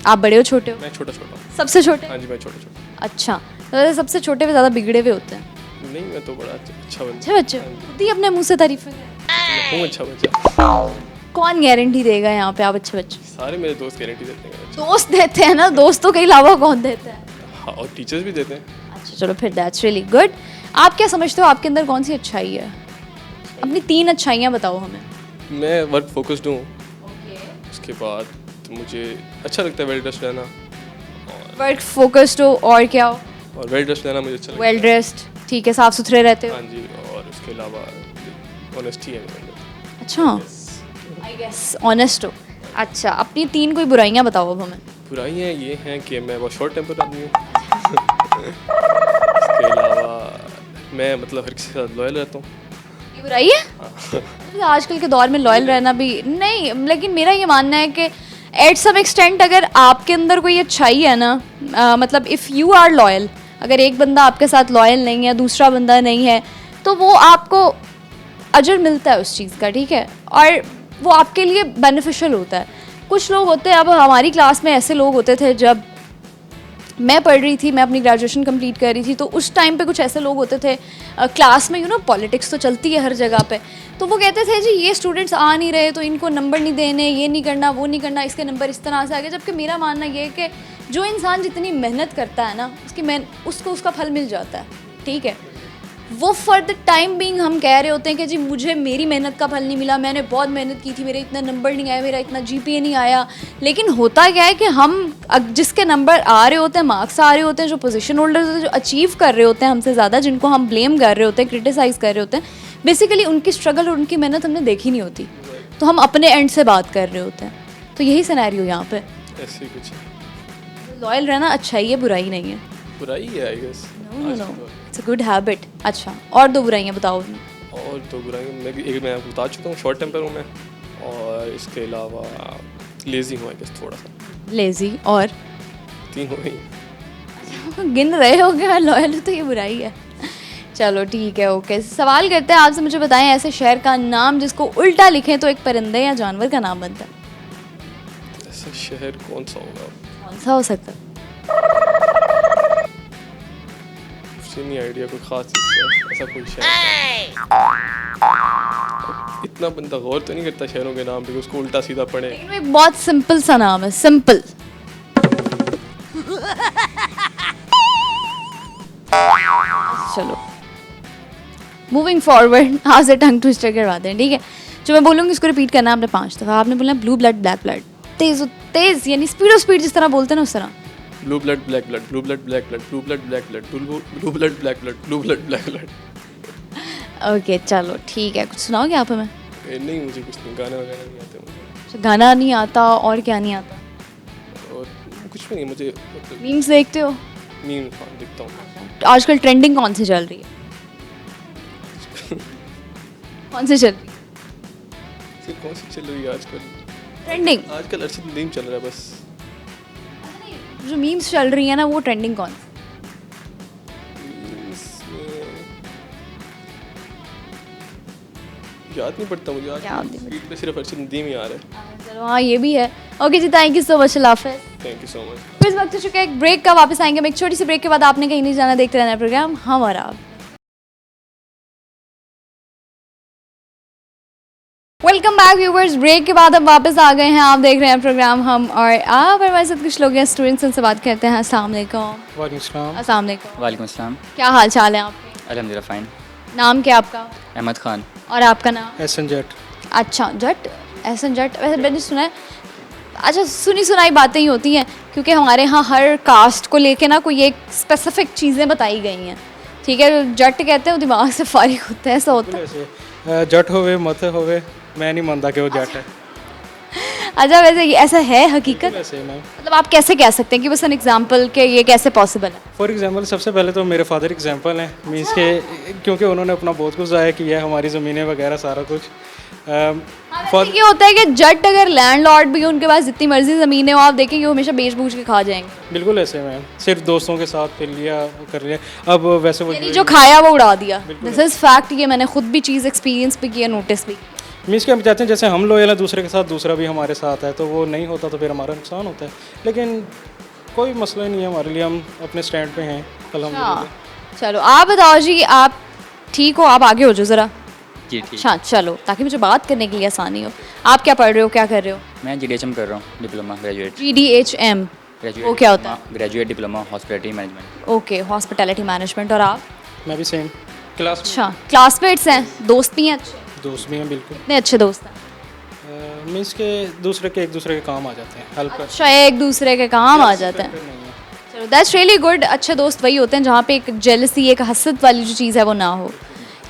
आप बड़े हो छोटे हो? मैं छोटा छोटा। सबसे छोटे? हाँ जी, मैं छोटा छोटा। अच्छा, तो सबसे छोटे पे ज़्यादा बिगड़े हुए होते हैं। नहीं, मैं तो बड़ा अच्छा अच्छे बच्चे खुद ही अपने मुंह से तारीफें करें। हूँ अच्छा बच्चा। कौन गारंटी देगा यहाँ पे आप अच्छे बच्चे? सारे मेरे दोस्त गारंटी देते हैं। दोस्त देते हैं ना, दोस्तों के अलावा कौन देता है? हाँ, और टीचर्स भी देते हैं। अच्छा चलो फिर, दैट्स रियली गुड। आप क्या समझते हो आपके अंदर कौन सी अच्छाई है? अपनी 3 अच्छाइयाँ बताओ हमें। मैं वर्क फोकस्ड हूँ। उसके बाद मुझे अच्छा लगता है वेल ड्रेस्ड रहना। वर्क फोकस्ड हो और क्या हो? और वेल ड्रेस्ड रहना मुझे अच्छा लगता है। वेल ड्रेस्ड, ठीक है, साफ सुथरे रहते हो? हाँ जी, और उसके अलावा ऑनेस्टी है मेरे अंदर। अच्छा, आई गेस ऑनेस्ट हो। अच्छा, अपनी 3 कोई बुराइयाँ बताओ अब हमें। बुराइयाँ ये हैं कि मैं बहुत शॉर्ट टेम्पर आदमी हूँ। इसके अलावा मैं मतलब हर किसी के साथ लॉयल रहता हूँ। ये बुराई है? आजकल के दौर में लॉयल रहना भी नहीं, लेकिन मेरा ये मानना है कि एट सम एक्सटेंट अगर आपके अंदर कोई अच्छाई है ना, मतलब इफ़ यू आर लॉयल, अगर एक बंदा आपके साथ लॉयल नहीं है, दूसरा बंदा नहीं है, तो वो आपको अजर मिलता है उस चीज़ का, ठीक है, और वो आपके लिए बेनिफिशियल होता है। कुछ लोग होते हैं, अब हमारी क्लास में ऐसे लोग होते थे, जब मैं पढ़ रही थी, मैं अपनी ग्रेजुएशन कंप्लीट कर रही थी, तो उस टाइम पे कुछ ऐसे लोग होते थे क्लास में, यू नो पॉलिटिक्स तो चलती है हर जगह पे, तो वो कहते थे जी ये स्टूडेंट्स आ नहीं रहे तो इनको नंबर नहीं देने, ये नहीं करना, वो नहीं करना, इसके नंबर इस तरह से आ गए। जबकि मेरा मानना ये है कि जो इंसान जितनी मेहनत करता है ना, उसको उसका फल मिल जाता है, ठीक है। वो फॉर द टाइम बीइंग हम कह रहे होते हैं कि जी मुझे मेरी मेहनत का फल नहीं मिला, मैंने बहुत मेहनत की थी, मेरे इतना नंबर नहीं आया, मेरा इतना जीपीए नहीं आया। लेकिन होता क्या है कि हम जिसके नंबर आ रहे होते हैं, मार्क्स आ रहे होते हैं, जो पोजीशन होल्डर्स होते हैं, जो अचीव कर रहे होते हैं हमसे ज़्यादा, जिनको हम ब्लेम कर रहे होते हैं, क्रिटिसाइज़ कर रहे होते हैं, बेसिकली उनकी स्ट्रगल और उनकी मेहनत हमने देखी नहीं होती, तो हम अपने एंड से बात कर रहे होते हैं। तो यही सिनेरियो यहाँ पे। ऐसे ही कुछ है। लॉयल रहना अच्छाई है, बुराई नहीं है। बुराई है I guess. No, it's a good habit. अच्छा, और दो बुराइयाँ बताओ। और तो बुराई मैं आपको बता चुका हूँ, शॉर्ट टेम्पर हूँ मैं, और इसके अलावा लेज़ी हूँ आई गेस थोड़ा सा। लेज़ी, और 3 हो गई। गिन रहे हो क्या? लॉयल तो ये बुराई है। चलो ठीक है, ओके। सवाल करते हैं आपसे, मुझे बताएं ऐसे शहर का नाम जिसको उल्टा लिखें तो एक परिंदे या जानवर का नाम बनता है। ऐसा शहर कौन सा होगा? कौन सा हो सकता है? मुझे नहीं आइडिया कोई खास चीज़ है, ऐसा कोई शहर। इतना बंदा गौर तो नहीं करता शहरों के नाम पे कि उसको उल्टा सीधा पढ़े। लेकिन वो एक बहुत सिंपल सा नाम है, सिंपल। चलो मूविंग फॉरवर्ड, आज से टंग ट्विस्टर करवाते हैं, ठीक है? जो मैं बोलूँगी उसको रिपीट करना है आपने 5 दफ़ा। आपने बोलना ब्लू ब्लड ब्लैक ब्लड, तेज तेज, यानी स्पीडो स्पीड जिस तरह बोलते हैं ना उस तरह। Blue blood black blood, blue blood black blood, blue blood black blood, blue blood black blood, blue blood black blood. Okay चलो ठीक है, कुछ सुनाओगे आप हमें? नहीं, मुझे कुछ नहीं, गाने वगैरह नहीं आते मुझे, अच्छा, गाना नहीं आता, और क्या नहीं आता? और कुछ भी नहीं मुझे, मतलब मीम्स देखते हो? मीम दिखता हूँ। आजकल ट्रेंडिंग कौन सी चल रही है? कौन सी चल रही है फिर कौन सी चल रही है आजकल? ट्रेंडिंग? आजकल अर्शद नदीम चल रहा है बस। जो मीम्स चल रही है ना, वो ट्रेंडिंग कौन सी? याद नहीं पड़ता मुझे आज, याद नहीं फीड पे सिर्फ अर्शद नदीम ही आ रहा है। चलो हाँ, ये भी है। ओके जी, थैंक यू सो मच, अल्लाह हाफिज़। Thank you so much. तो इस वक्त हो चुका है एक ब्रेक का, वापस आएंगे हम एक छोटी सी ब्रेक के बाद। आपने कहीं नहीं जाना, देखते रहना प्रोग्राम हम और आप। वेलकम बैक व्यूवर्स, ब्रेक के बाद हम वापस आ गए हैं। आप देख रहे हैं प्रोग्राम हम और आप, हमारे साथ कुछ लोग हैं स्टूडेंट्स, उनसे बात करते हैं। अस्सलाम वालेकुम। अस्सलाम वालेकुम। वालेकुम अस्सलाम। क्या हाल चाल है आपके? अल्हम्दुलिल्लाह फ़ाइन। नाम क्या आपका? अहमद खान। और आपका नाम? एहसन जट। अच्छा, जट, एहसन जट। वैसे मैंने सुना है, अच्छा सुनी सुनाई बातें ही होती हैं, क्योंकि हमारे यहाँ हर कास्ट को लेके ना कोई एक स्पेसिफिक चीज़ें बताई गई हैं, ठीक है? जट कहते हैं दिमाग से फारिग होता है, ऐसा होता है? जट होवे मत होवे, मैं नहीं मानता कि वो जट है। अच्छा, वैसे ये ऐसा है हकीकत? वैसे मैम, मतलब आप कैसे कह सकते हैं कि बस एन एग्जांपल के ये कैसे पॉसिबल है? फॉर एग्जांपल सबसे पहले तो मेरे फादर एग्जांपल हैं, मीन्स के क्योंकि उन्होंने अपना बहुत कुछ ज़ाया किया है, हमारी ज़मीनें वगैरह सारा कुछ। वैसे ये होता है कि जट अगर लैंडलॉर्ड भी हो, उनके पास जितनी मर्जी ज़मीन है, वो आप देखेंगे वो हमेशा बेच बूझ के खा जाएंगे। बिल्कुल ऐसे मैम, सिर्फ दोस्तों के साथ फिर लिया कर लिया। अब वैसे वो यानी जो खाया वो उड़ा दिया। दिस इज़ फैक्ट, ये मैंने खुद भी चीज़ एक्सपीरियंस भी किया, नोटिस भी। मीन्स के हम चाहते हैं जैसे हम लोयल हैं दूसरे के साथ, दूसरा भी हमारे साथ है, तो वो नहीं होता तो फिर हमारा नुकसान होता है। लेकिन कोई मसला नहीं है हमारे लिए, हम अपने स्टैंड पे हैं अल्हम्दुलिल्लाह। चलो आप बताओ जी, आप ठीक हो? आप आगे हो जाओ ज़रा। जी ठीक। अच्छा चलो, ताकि मुझे बात करने के लिए आसानी हो। आप क्या पढ़ रहे हो, क्या कर रहे हो? मैं GDHM कर रहा हूँ, डिप्लोमा ग्रेजुएट। GDHM, वो क्या होता है? Graduate diploma hospitality management. Okay, hospitality management. और आप? मैं भी सेम क्लास। अच्छा, क्लासमेट्स हैं, दोस्त भी हैं अच्छे? दोस्त भी हैं बिल्कुल। कितने अच्छे दोस्त हैं? मीन्स के दूसरे के एक दूसरे के काम आ जाते हैं, हेल्प कर। अच्छा, एक दूसरे के काम आ जाते हैं। चलो दैट्स रियली गुड। अच्छे दोस्त वही होते हैं जहाँ पे एक जेलसी, एक हसद वाली जो चीज़ है वो ना हो।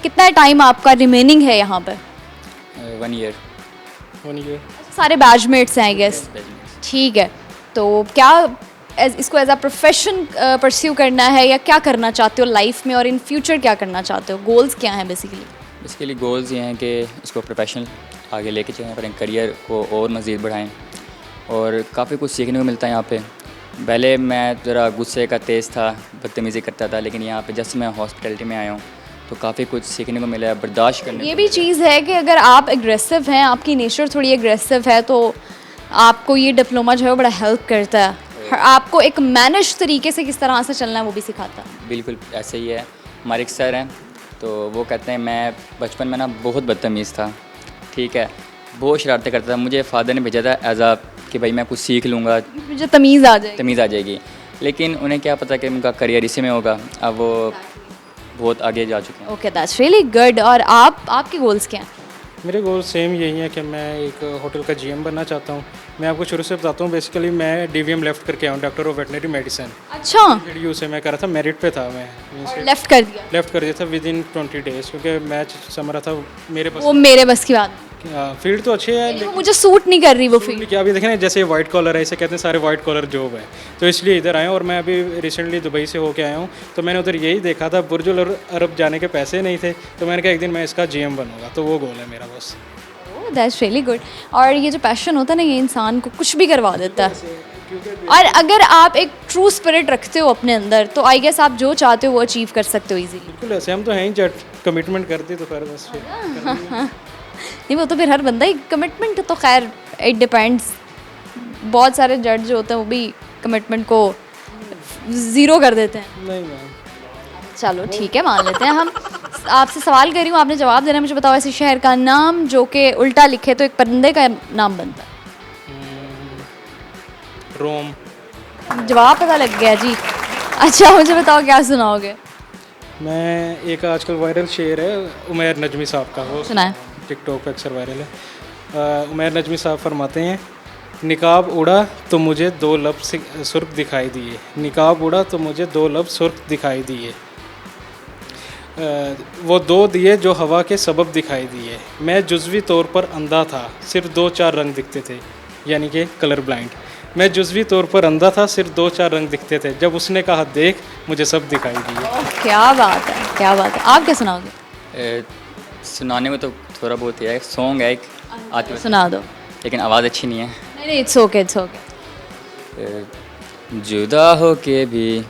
कितना टाइम आपका रिमेनिंग है यहाँ पे? 1 ईयर। 1 ईयर। सारे बैचमेट्स हैं आई गेस, ठीक है। तो क्या इसको एज अ प्रोफेशन परस्यू करना है, या क्या करना चाहते हो लाइफ में, और इन फ्यूचर क्या करना चाहते हो? गोल्स क्या हैं बेसिकली गोल्स ये हैं कि इसको प्रोफेशनल आगे लेके चलें, अपने करियर को और मज़ीद बढ़ाएं, और काफ़ी कुछ सीखने को मिलता है यहाँ पे। पहले मैं ज़रा गुस्से का तेज़ था, बदतमीज़ी करता था, लेकिन यहाँ पे जब से मैं हॉस्पिटैलिटी में आया हूँ तो काफ़ी कुछ सीखने को मिला है, बर्दाश्त करने ये को भी मिला है। चीज़ है कि अगर आप एग्रेसिव हैं, आपकी नेचर थोड़ी एग्रेसिव है, तो आपको ये डिप्लोमा जो है वो बड़ा हेल्प करता है। आपको एक मैनेज तरीके से किस तरह से चलना है वो भी सिखाता है। बिल्कुल ऐसे ही है। हमारे एक सर हैं, तो वो कहते हैं मैं बचपन में ना बहुत बदतमीज़ था, ठीक है, बहुत शरारतें करता था। मुझे फादर ने भेजा था एज आ कि भाई मैं कुछ सीख लूँगा, मुझे तमीज़ आ जाएगी। तमीज़ आ जाएगी, लेकिन उन्हें क्या पता कि उनका करियर इसी में होगा। अब वो बहुत आगे जा चुके हैं। Okay, that's really good. और आपके गोल्स क्या हैं? मेरे गोल सेम यही है कि मैं एक होटल का GM बनना चाहता हूँ, मैं आपको शुरू से बताता हूँ। बेसिकली मैं DVM लेफ्ट करके आया हूँ, डॉक्टर ऑफ वेटनरी मेडिसिन। अच्छा, यू से मैं कर रहा था, मेरिट पे था मैं, लेफ्ट कर दिया। लेफ्ट कर दिया था विद इन 20 डेज, क्योंकि मैच समझ रहा था मेरे पास। वो मेरे बस की बात, फील्ड तो अच्छी है वो मुझे सूट नहीं कर रही वो फील्ड। क्या अभी देखें ना, जैसे वाइट कॉलर है, इसे कहते हैं सारे वाइट कॉलर जॉब है, तो इसलिए इधर आए। और मैं अभी रिसेंटली दुबई से होके आया हूँ, तो मैंने उधर यही देखा था, बुर्ज अल अरब जाने के पैसे नहीं थे, तो मैंने कहा एक दिन मैं इसका GM बनूंगा, तो वो गोल है मेरा बस। That's really good. और ये जो पैशन होता है ना, ये इंसान को कुछ भी करवा देता है। और अगर आप एक ट्रू स्पिरिट रखते हो अपने अंदर, तो आई गेस आप जो चाहते हो वो अचीव कर सकते हो इजीली। बिल्कुल ऐसे हम तो हैं ही, जट कमिटमेंट करते तो फिर बस फिर नहीं, वो तो फिर हर बंदा ही कमिटमेंट, तो खैर इट डिपेंड्स। बहुत सारे जज जो होते हैं वो भी कमिटमेंट को ज़ीरो कर देते हैं। नहीं मैम, चलो ठीक है, मान लेते हैं। हम आपसे सवाल कर रही हूँ, आपने जवाब देना। मुझे बताओ ऐसे शहर का नाम जो कि उल्टा लिखे तो एक परिंदे का नाम बनता है। रोम। जवाब पता लग गया जी। अच्छा, मुझे बताओ क्या सुनाओगे? मैं एक आजकल वायरल शेर है उमैर नजमी साहब का, वो सुनाए। टिकटॉक पे अक्सर वायरल है। उमैर नजमी साहब फरमाते हैं, निकाब उड़ा तो मुझे 2 लब सुर्ख दिखाई दिए, निकाब उड़ा तो मुझे 2 लब सुर्ख दिखाई दिए, वो 2 दिए जो हवा के सबब दिखाई दिए, मैं जुज़वी तौर पर अंधा था, सिर्फ 2-4 रंग दिखते थे, यानी कि कलर ब्लाइंड। मैं जुज़वी तौर पर अंधा था, सिर्फ 2-4 रंग दिखते थे, जब उसने कहा देख मुझे सब दिखाई दिए। क्या बात है, क्या बात है। आप क्या सुनाओगे? सुनाने में तो थोड़ा बहुत ही है, सॉन्ग है एक आती है, सुना दो। लेकिन आवाज़ अच्छी नहीं है। नहीं नहीं, इट्स ओके, इट्स ओके। जुदा हो के भी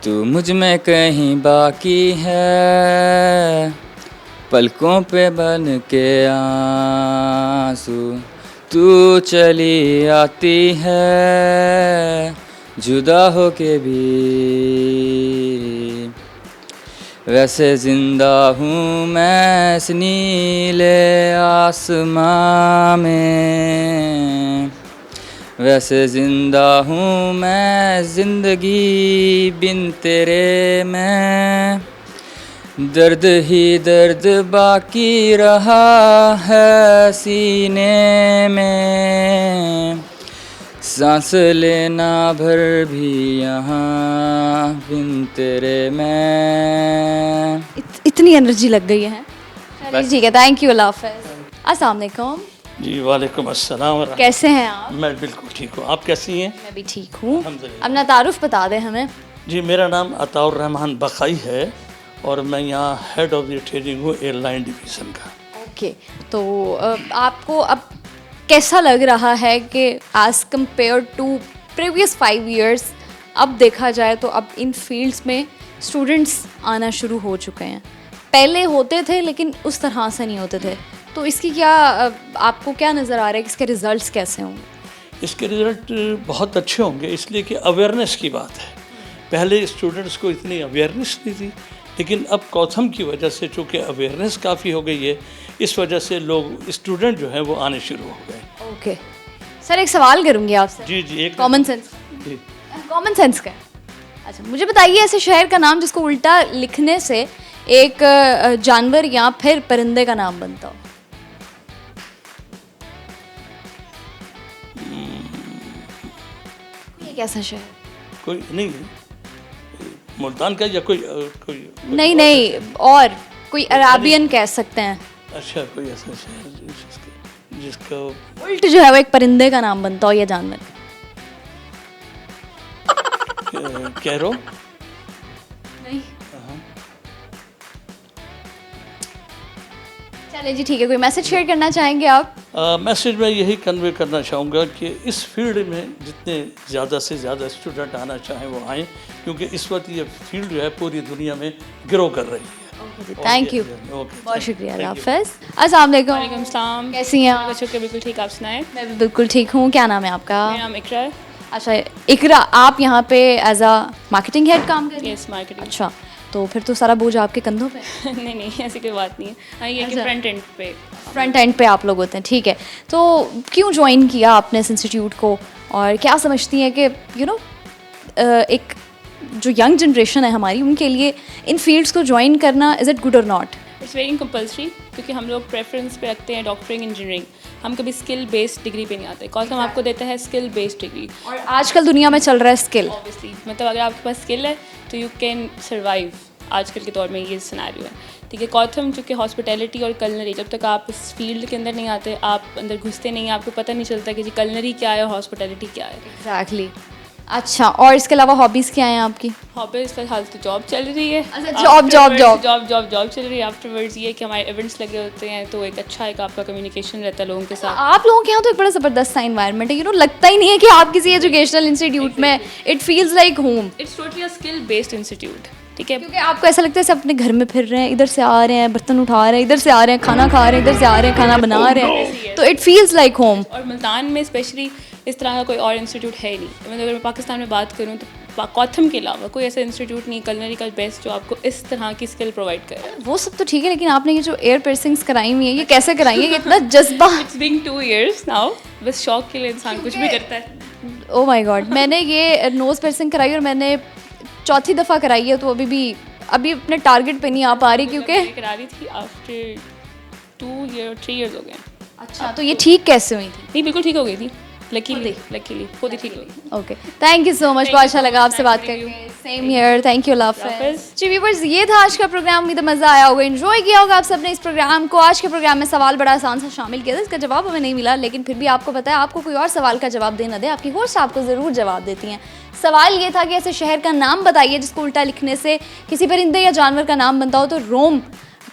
तू मुझ में कहीं बाकी है, पलकों पे बन के आंसू तू चली आती है, जुदा हो के भी वैसे ज़िंदा हूँ मैं इस नीले आसमां में, वैसे ज़िंदा हूँ मैं ज़िंदगी बिन तेरे में, दर्द ही दर्द बाकी रहा है सीने में, सांस लेना भर भी यहाँ बिन तेरे में। इतनी एनर्जी लग गई है। चलिए ठीक है, थैंक यू, अल्लाह हाफ़िज़। अस्सलाम वालेकुम। जी वालेकुम अस्सलाम। कैसे हैं आप? मैं बिल्कुल ठीक हूँ, आप कैसी हैं? मैं भी ठीक हूँ। अपना तारुफ बता दें हमें। जी, मेरा नाम अताउर रहमान बखाई है और मैं यहाँ हेड ऑफ द ट्रेनिंग हूँ एयरलाइन डिवीज़न का। ओके, तो आपको अब कैसा लग रहा है कि as compared to previous 5 years, अब देखा जाए तो अब इन फील्ड्स में स्टूडेंट्स आना शुरू हो चुके हैं? पहले होते थे लेकिन उस तरह से नहीं होते थे, तो इसकी क्या आपको क्या नज़र आ रहा है कि इसके रिज़ल्ट्स कैसे होंगे? इसके रिज़ल्ट बहुत अच्छे होंगे, इसलिए कि अवेयरनेस की बात है। पहले स्टूडेंट्स को इतनी अवेयरनेस नहीं थी, लेकिन अब कौथम की वजह से चूँकि अवेयरनेस काफ़ी हो गई है, इस वजह से लोग स्टूडेंट जो हैं वो आने शुरू हो गए। ओके सर, एक सवाल करूँगी आपसे। जी जी, एक कॉमन सेंस। जी, कॉमन सेंस का। अच्छा, मुझे बताइए ऐसे शहर का नाम जिसको उल्टा लिखने से एक जानवर या फिर परिंदे का नाम बनता हो। ये कैसा शहर? कोई नहीं, मुल्तान का या कोई नहीं नहीं, और कोई अराबियन कह सकते हैं। अच्छा, कोई ऐसा शहर जिसका उल्ट जो है वो एक परिंदे का नाम बनता हो या जानवर। कैरो? नहीं। चलिए जी ठीक है, कोई मैसेज शेयर करना चाहेंगे आप? मैसेज मैं यही कन्वे करना चाहूँगा कि इस फील्ड में जितने ज़्यादा से ज़्यादा स्टूडेंट आना चाहें वो आएँ, क्योंकि इस वक्त ये फील्ड जो है पूरी दुनिया में ग्रो कर रही है। थैंक यू, बहुत शुक्रिया, अल्लाह हाफ़िज़। अस्सलाम वालेकुम। वालेकुम सलाम। कैसी हैं आप? बच्चों के बिल्कुल ठीक, आप सुनाएं? मैं भी बिल्कुल ठीक हूँ। क्या नाम है आपका? मेरा नाम इकरा है। अच्छा इकरा, आप यहाँ पे एज अ मार्केटिंग हेड काम कर रही हैं? Yes, marketing. अच्छा, तो फिर तो सारा बोझ आपके कंधों पे है। नहीं नहीं, ऐसी कोई बात नहीं है। हाँ, ये कि फ्रंट एंड पे, फ्रंट एंड पे आप लोग होते हैं, ठीक है। तो क्यों ज्वाइन किया आपने इस इंस्टीट्यूट को, और क्या समझती हैं कि यू नो एक जो यंग जनरेशन है हमारी, उनके लिए इन फील्ड्स को ज्वाइन करना इज़ इट गुड और नॉट? इट्स वेरी कंपल्सरी, क्योंकि हम लोग प्रेफरेंस पे रखते हैं डॉक्टरिंग इंजीनियरिंग। हम कभी स्किल बेस्ड डिग्री पे नहीं आते। कॉथम आपको देता है स्किल बेस्ड डिग्री। और आजकल दुनिया में चल रहा है स्किल। ऑब्वियसली मतलब अगर आपके पास स्किल है तो यू कैन सर्वाइव। आजकल के दौर में ये सिनेरियो है, ठीक है। कॉथम चूँकि हॉस्पिटैलिटी और कलनरी, जब तक आप इस फील्ड के अंदर नहीं आते, आप अंदर घुसते नहीं, आपको पता नहीं चलता कि जी कलनरी क्या है और हॉस्पिटैलिटी क्या है। एग्जैक्टली। अच्छा, और इसके अलावा हॉबीज़ क्या हैं आपकी? हॉबीज़ फिलहाल तो जॉब चल रही है। अच्छा, जॉब चल रही है। आफ्टरवर्ड्स ये कि हमारे इवेंट्स लगे होते हैं तो एक अच्छा एक आपका कम्युनिकेशन रहता है लोगों के साथ। आप लोगों के यहाँ तो एक बड़ा ज़बरदस्त सा इन्वायरमेंट है, लगता ही नहीं है कि आप किसी एजुकेशनल इंस्टीट्यूट में। It feels like home. It's totally a skill based institute, ठीक है। क्योंकि आपको ऐसा लगता है सब अपने घर में फिर रहे हैं, इधर से आ रहे हैं बर्तन उठा रहे हैं, इधर से आ रहे हैं खाना खा रहे हैं, इधर से आ रहे हैं खाना बना रहे हैं, तो इट फील्स लाइक होम। और मुल्तान में स्पेशली इस तरह का कोई और इंस्टीट्यूट है ही नहीं। मतलब अगर मैं पाकिस्तान में बात करूँ तो कॉथम के अलावा कोई ऐसा इंस्टीट्यूट नहीं कलनरी का बेस्ट जो आपको इस तरह की स्किल प्रोवाइड करे। वो सब तो ठीक है, लेकिन आपने ये जो एयर पियर्सिंग्स कराई हुई है, ये कैसे कराई है? इतना जज्बा। It's being 2 years now. बस शौक के लिए इंसान कुछ भी करता है। ओह माय गॉड, मैंने ये नोज़ पियर्सिंग कराई और मैंने चौथी दफ़ा कराई है, तो अभी अपने टारगेट पे नहीं आ पा रही क्योंकि करा रही थी आफ्टर 3 years हो गए। अच्छा, तो ये ठीक कैसे हुई थी? नहीं, बिल्कुल ठीक हो गई थी। लकीली खुद ही ठीक हुई। Okay, thank you so much, बहुत अच्छा लगा आपसे बात करके। सेम हियर, थैंक यू, अल्लाह हाफ़िज़। जी व्यूअर्स, ये था आज का प्रोग्राम। उम्मीद है मज़ा आया होगा, एंजॉय किया होगा आप सबने इस प्रोग्राम को। आज के प्रोग्राम में सवाल बड़ा आसान सा शामिल किया था, इसका जवाब हमें नहीं मिला, लेकिन फिर भी आपको पता है आपको कोई और सवाल का जवाब देना दे, आपकी होस्ट आपको ज़रूर जवाब देती हैं। सवाल ये था कि ऐसे शहर का नाम बताइए जिसको उल्टा लिखने से किसी परिंदे या जानवर का नाम बनता हो। तो रोम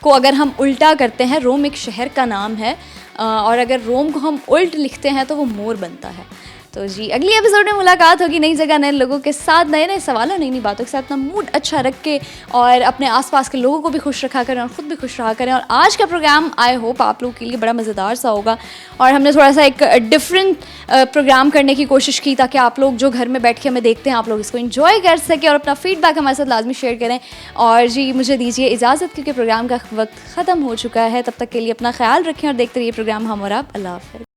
को अगर हम उल्टा करते हैं, रोम एक शहर का नाम है, और अगर रोम को हम उल्ट लिखते हैं तो वो मोर बनता है। तो जी, अगली एपिसोड में मुलाकात होगी नई जगह, नए लोगों के साथ, नए नए सवालों, नई नई बातों के साथ। अपना मूड अच्छा रख के और अपने आसपास के लोगों को भी खुश रखा करें और ख़ुद भी खुश रहा करें। और आज का प्रोग्राम आई होप आप लोगों के लिए बड़ा मज़ेदार सा होगा, और हमने थोड़ा सा एक डिफरेंट प्रोग्राम करने की कोशिश की ताकि आप लोग जो घर में बैठ के हमें देखते हैं, आप लोग इसको एंजॉय कर सकें और अपना फीडबैक हमारे साथ लाजमी शेयर करें। और जी, मुझे दीजिए इजाज़त क्योंकि प्रोग्राम का वक्त ख़त्म हो चुका है। तब तक के लिए अपना ख्याल रखें और देखते रहिए प्रोग्राम हम और आप। अल्लाह हाफ़िज़।